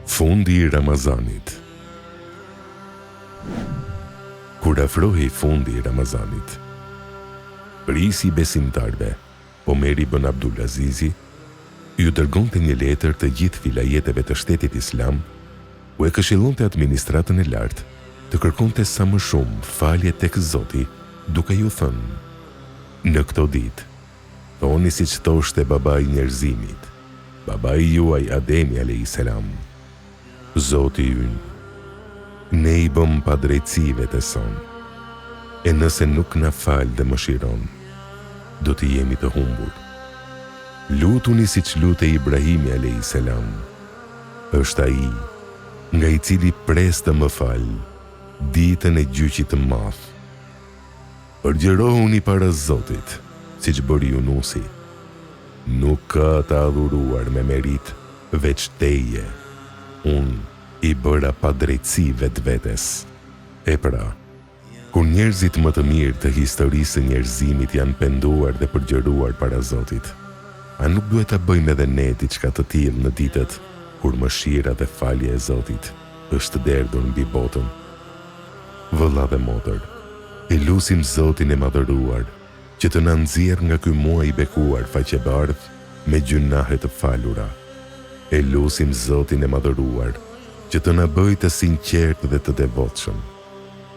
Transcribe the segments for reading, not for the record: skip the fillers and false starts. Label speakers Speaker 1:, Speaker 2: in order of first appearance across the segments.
Speaker 1: Fundi I Ramazanit. Kur afrohej fundi I Ramazanit, prisi besimtarve, Omeri ibn Abdulazizi, ju dërgonte një letër të gjithë vilajeteve të shtetit islam, u e këshillonte administratën e lartë të kërkonte sa më shumë falje tek Zoti, duke ju thënë: në këto ditë, thoni siç thoshte babai I njerëzimit, babai juaj Ademi a.s. Zoti ynë, ne I bëm pa drejtësive të sonë, e nëse nuk na fal dhe mëshiron, do të jemi të humbur. Lutuni siç lutej Ibrahimi a.s. Është ai nga I cili pres të më fal ditën e gjyqit të madh. Përgjërohuni para Zotit, siç bëri Yunusi. Nuk ka të adhuruar me merit veç teje. Unë I bëra pa drejtësi vetvetes. E pra, kur njerëzit më të mirë të historisë së njerëzimit janë penduar dhe përgjëruar para Zotit, a nuk duhet ta bëjmë edhe ne diçka të tillë në ditët kur mëshira dhe falja e Zotit është derdhur mbi botën? Vëlla dhe motër, e lutim Zotin e madhëruar që të na nxjerrë nga ky muaj I bekuar faqebardh me gjunahe të falura. E lutim Zotin e madhëruar që të na bëjë të sinqertë dhe të devotshëm.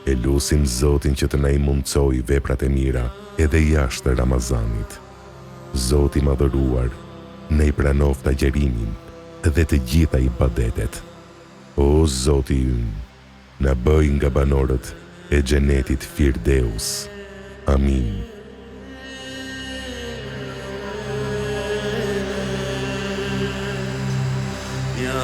Speaker 1: E lutim Zotin që të na I mundsojë veprat e mira edhe jashtë Ramazanit. Zoti I madhëruar, ne I pranofta agjerimin dhe të gjitha ibadetet. O Zoti ynë, na bëj nga banorët e xhenetit Firdeus. Amin.
Speaker 2: Ya